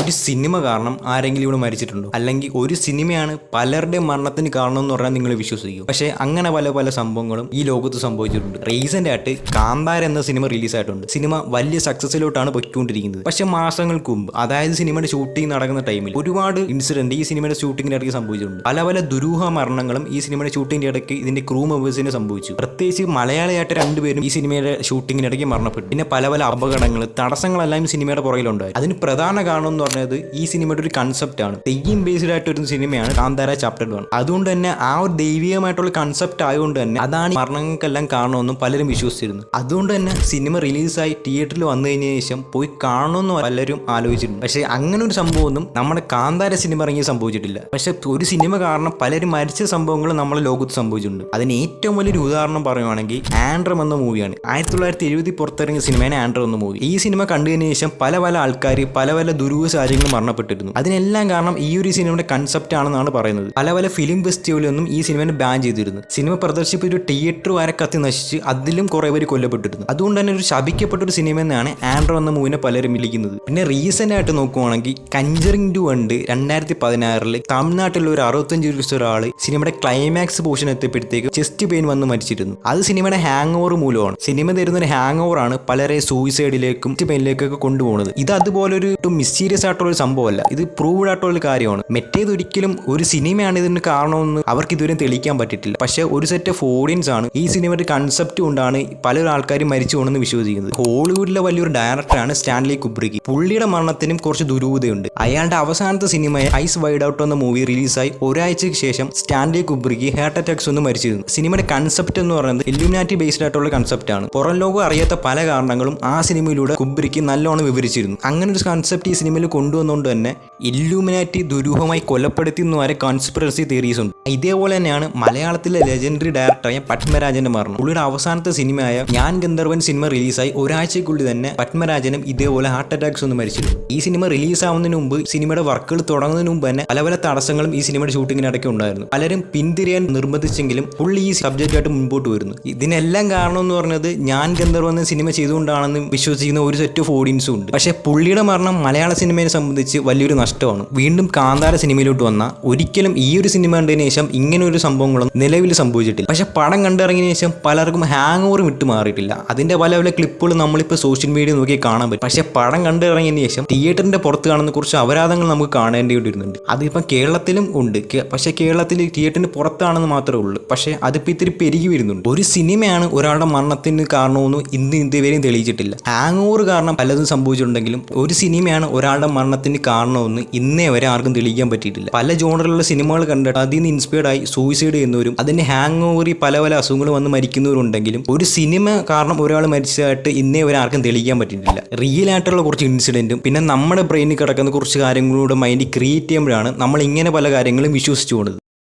ഒരു സിനിമ കാരണം ആരെങ്കിലും ഇവിടെ മരിച്ചിട്ടുണ്ടോ? അല്ലെങ്കിൽ ഒരു സിനിമയാണ് പലരുടെ മരണത്തിന് കാരണം എന്ന് പറഞ്ഞാൽ നിങ്ങൾ വിശ്വസിക്കും. പക്ഷേ അങ്ങനെ പല പല സംഭവങ്ങളും ഈ ലോകത്ത് സംഭവിച്ചിട്ടുണ്ട്. റീസെന്റ് ആയിട്ട് കാന്താര എന്ന സിനിമ റിലീസായിട്ടുണ്ട്. സിനിമ വലിയ സക്സസിലോട്ടാണ് പൊയ്ക്കൊണ്ടിരിക്കുന്നത്. പക്ഷെ മാസങ്ങൾക്ക് മുമ്പ്, അതായത് സിനിമയുടെ ഷൂട്ടിംഗ് നടക്കുന്ന ടൈമിൽ ഒരുപാട് ഇൻസിഡന്റ് ഈ സിനിമയുടെ ഷൂട്ടിങ്ങിന്റെ ഇടയ്ക്ക് സംഭവിച്ചിട്ടുണ്ട്. പല പല ദുരൂഹ മരണങ്ങളും ഈ സിനിമയുടെ ഷൂട്ടിങ്ങിന്റെ ഇടയ്ക്ക് ഇതിന്റെ ക്രൂ മെമ്പേഴ്സിന് സംഭവിച്ചു. പ്രത്യേകിച്ച് മലയാളിയായിട്ട് രണ്ടുപേരും ഈ സിനിമയുടെ ഷൂട്ടിങ്ങിന്റെ ഇടയ്ക്ക് മരണപ്പെട്ടു. പിന്നെ പല പല അപകടങ്ങൾ, തടസ്സങ്ങളെല്ലാം സിനിമയുടെ പുറകിലുണ്ടായി. അതിന് പ്രധാന കാരണം എന്ന് പറഞ്ഞത് ഈ സിനിമയുടെ ഒരു കൺസെപ്റ്റ് ആണ്. തെയ്യം ബേസ്ഡ് ആയിട്ട് ഒരു സിനിമയാണ് കാന്താര ചാപ്റ്റർ 1. അതുകൊണ്ട് തന്നെ ആ ഒരു ദൈവികമായിട്ടുള്ള കൺസെപ്റ്റ് ആയതുകൊണ്ട് തന്നെ അതാണ് മരണങ്ങൾക്കെല്ലാം കാരണമെന്നും പലരും വിശ്വസിച്ചിരുന്നു. അതുകൊണ്ട് തന്നെ സിനിമ റിലീസായി തിയേറ്ററിൽ വന്നു കഴിഞ്ഞ ശേഷം പോയി കാണണമെന്ന് പലരും ആലോചിച്ചിട്ടുണ്ട്. പക്ഷേ അങ്ങനെ ഒരു സംഭവമൊന്നും നമ്മുടെ കാന്താര സിനിമ ഇറങ്ങി സംഭവിച്ചിട്ടില്ല. പക്ഷെ ഒരു സിനിമ കാരണം പലരും മരിച്ച സംഭവങ്ങൾ നമ്മുടെ ലോകത്ത് സംഭവിച്ചിട്ടുണ്ട്. അതിന് ഏറ്റവും വലിയൊരു ഉദാഹരണം പറയുവാണെങ്കിൽ ആൻഡ്രം എന്ന മൂവിയാണ്. 1970 പുറത്തിറങ്ങിയ സിനിമയാണ് ആൻഡ്രം എന്ന മൂവി. ഈ സിനിമ കണ്ടതിന് ശേഷം പല പല ആൾക്കാർ പല പല ദുരൂഹ സാഹചര്യങ്ങൾ മരണപ്പെട്ടിരുന്നു. അതിനെല്ലാം കാരണം ഈ ഒരു സിനിമയുടെ കൺസെപ്റ്റ് ആണെന്നാണ് പറയുന്നത്. പല പല ഫിലിം ഫെസ്റ്റിവലൊന്നും ഈ സിനിമയെ ബാൻ ചെയ്തിരുന്നു. സിനിമ പ്രദർശിപ്പിച്ച ഒരു തിയേറ്റർ വരെ കത്തി നശിച്ച് അതിലും കുറെ പേര് കൊല്ലപ്പെട്ടിരുന്നു. അതുകൊണ്ട് തന്നെ ഒരു ശപിക്കപ്പെട്ട ഒരു സിനിമ എന്നാണ് ആൻഡ്രം എന്ന മൂവിനെ പലരും വിളിക്കുന്നത്. പിന്നെ റീസെന്റ് ആയിട്ട് നോക്കുവാണെങ്കിൽ കഞ്ചറിംഗ് 2 ഉണ്ട് 2016 തമിഴ്നാട്ടിലുള്ള ഒരു 65 വയസ്സുള്ള ഒരാൾ സിനിമയുടെ ക്ലൈമാക്സ് പോർഷൻ എത്തിയപ്പോഴത്തേക്ക് ചെസ്റ്റ് പെയിൻ വന്ന് മരിച്ചിരുന്നു. അത് സിനിമയുടെ ഹാങ് ഓവർ മൂലമാണ്. സിനിമ തരുന്ന ഒരു ഹാങ് ഓവർ ആണ് പലരെ സൂയിസൈഡിലേക്കും പെയിനിലേക്കൊക്കെ കൊണ്ടുപോകുന്നത്. ഇത് അതുപോലെ ഒരു മിസ്റ്റീരിയസ് ആയിട്ടുള്ള ഒരു സംഭവമല്ല. ഇത് പ്രൂവ്ഡ് ആയിട്ടുള്ള ഒരു കാര്യമാണ്. മറ്റേതൊരിക്കലും ഒരു സിനിമയാണ് ഇതിന് കാരണമെന്ന് അവർക്ക് ഇതുവരെ തെളിയിക്കാൻ പറ്റിയിട്ടില്ല. പക്ഷേ ഒരു സെറ്റ് ഓഫ് ഓഡിയൻസ് ആണ് ഈ സിനിമയുടെ കൺസെപ്റ്റ് കൊണ്ടാണ് പല ആൾക്കാരും മരിച്ചു പോകണമെന്ന് വിശ്വസിക്കുന്നത്. ഹോളിവുഡിലെ വലിയൊരു ഡയറക്ടറാണ് സ്റ്റാൻലി കുബ്രിക്ക്. പുള്ളിയുടെ മരണത്തിനും കുറച്ച് ദുരൂഹതയുണ്ട്. അയാളുടെ അവസാനത്തെ സിനിമയായ ഐസ് വൈഡ് ഔട്ട് എന്ന മൂവി റിലീസായി ഒരാഴ്ചയ്ക്ക് ശേഷം സ്റ്റാൻലി കുബ്രിക്ക് ഹാർട്ട് അറ്റാക്സ് ഒന്ന് മരിച്ചിരുന്നു. സിനിമയുടെ കൺസെപ്റ്റ് എന്ന് പറയുന്നത് ഇല്ലുമിനാറ്റി ബേസ്ഡ് ആയിട്ടുള്ള കൺസെപ്റ്റ് ആണ്. പുറം ലോകം അറിയാത്ത പല കാരണങ്ങളും ആ സിനിമയിലൂടെ കുബ്രിക്ക് നല്ലോണം വിവരിച്ചിരുന്നു. അങ്ങനെ ഒരു കൺസെപ്റ്റ് ഈ സിനിമയിൽ കൊണ്ടുവന്നുകൊണ്ട് തന്നെ ഇല്ലുമിനാറ്റി ദുരൂഹമായി കൊലപ്പെടുത്തി എന്ന് വരെ കോൺസ്പിറസി തിയറീസ് ഉണ്ട്. ഇതേപോലെ തന്നെയാണ് മലയാളത്തിലെ ലെജൻഡറി ഡയറക്ടറായ പത്മരാജന്റെ മരണം. പുള്ളിയുടെ അവസാനത്തെ സിനിമയായ ഞാൻ ഗന്ധർവൻ സിനിമ റിലീസായി ഒരാഴ്ചയ്ക്കുള്ളിൽ തന്നെ പത്മരാജനും ഇതേപോലെ ഹാർട്ട് അറ്റാക്സ് ഒന്ന് മരിച്ചിരുന്നു. ഈ സിനിമ റിലീസ് ആവുന്നതിന് മുമ്പ്, സിനിമയുടെ വർക്കുകൾ തുടങ്ങുന്നതിന് മുമ്പ് തന്നെ പല പല തടസ്സങ്ങളും ഈ സിനിമയുടെ ഷൂട്ടിങ്ങിനിടയ്ക്ക് ഉണ്ടായിരുന്നു. പലരും പിന്തിരിയാൻ നിർബന്ധിച്ചെങ്കിലും പുള്ളി ഈ സബ്ജക്റ്റായിട്ട് മുമ്പോട്ട് വരുന്നു. ഇതിനെല്ലാം കാരണം എന്ന് പറഞ്ഞത് ഞാൻ ഗന്ധർവൻ എന്ന സിനിമ ചെയ്തുകൊണ്ടാണെന്ന് വിശ്വസിക്കുന്ന ഒരു സെറ്റ് ഓഫ് ഓഡിയൻസും ഉണ്ട്. പക്ഷേ പുള്ളിയുടെ മരണം മലയാള സിനിമയെ സംബന്ധിച്ച് വലിയൊരു നഷ്ടമാണ്. വീണ്ടും കാന്താര സിനിമയിലോട്ട് വന്ന ഒരിക്കലും ഈ ഒരു സിനിമ കണ്ടതിന് ശേഷം ഇങ്ങനെ ഒരു സംഭവങ്ങളൊന്നും നിലവിൽ സംഭവിച്ചിട്ടില്ല. പക്ഷെ പടം കണ്ടിറങ്ങിയ ശേഷം പലർക്കും ഹാങ് ഓവർ വിട്ടു മാറിയിട്ടില്ല. അതിന്റെ പല പല ക്ലിപ്പുകൾ നമ്മളിപ്പോൾ സോഷ്യൽ മീഡിയ നോക്കി കാണാൻ പറ്റും. പക്ഷെ പടം കണ്ടിറങ്ങിയതിന് ശേഷം തിയേറ്ററിന്റെ പുറത്ത് കാണുന്ന കുറച്ച് അപരാധങ്ങൾ നമുക്ക് കാണേണ്ടിയിരുന്നുണ്ട്. അതിപ്പം കേരളത്തിലും ഉണ്ട്. പക്ഷെ കേരളത്തിൽ തിയേറ്ററിന് പുറത്താണെന്ന് മാത്രമേ ഉള്ളൂ. പക്ഷെ അതിപ്പോൾ ഇത്തിരി പെരുകി വരുന്നുണ്ട്. ഒരു സിനിമയാണ് ഒരാളുടെ മരണത്തിന് കാരണമെന്ന് ഇതുവരെയും തെളിയിച്ചിട്ടില്ല. ഹാങ് ഓവർ കാരണം പലതും സംഭവിച്ചിട്ടുണ്ടെങ്കിലും ഒരു സിനിമയാണ് ഒരാളുടെ മരണത്തിന് കാരണമെന്ന് ഇന്നേ വരെ ആർക്കും തെളിയിക്കാൻ പറ്റിയിട്ടില്ല. പല ജോണറിലുള്ള സിനിമകൾ കണ്ടിട്ട് അതിൽ നിന്ന് ഇൻസ്പയർഡ് ആയി സൂയിസൈഡ് ചെയ്യുന്നവരും അതിന്റെ ഹാങ് ഓവറിൽ പല പല അസുഖങ്ങൾ വന്ന് മരിക്കുന്നവരുണ്ടെങ്കിലും ഒരു സിനിമ കാരണം ഒരാൾ മരിച്ചതായിട്ട് ഇന്നേ വരെ ആർക്കും തെളിയിക്കാൻ പറ്റിയിട്ടില്ല. റിയൽ ആയിട്ടുള്ള കുറച്ച് ഇൻസിഡന്റും പിന്നെ നമ്മുടെ ബ്രെയിനിൽ കിടക്കുന്ന കുറച്ച് കാര്യങ്ങളുടെ മൈൻഡ് ക്രിയേറ്റ് ചെയ്യുമ്പോഴാണ് നമ്മൾ ഇങ്ങനെ പല കാര്യങ്ങളും വിശ്വസിച്ചു പോകുന്നത്.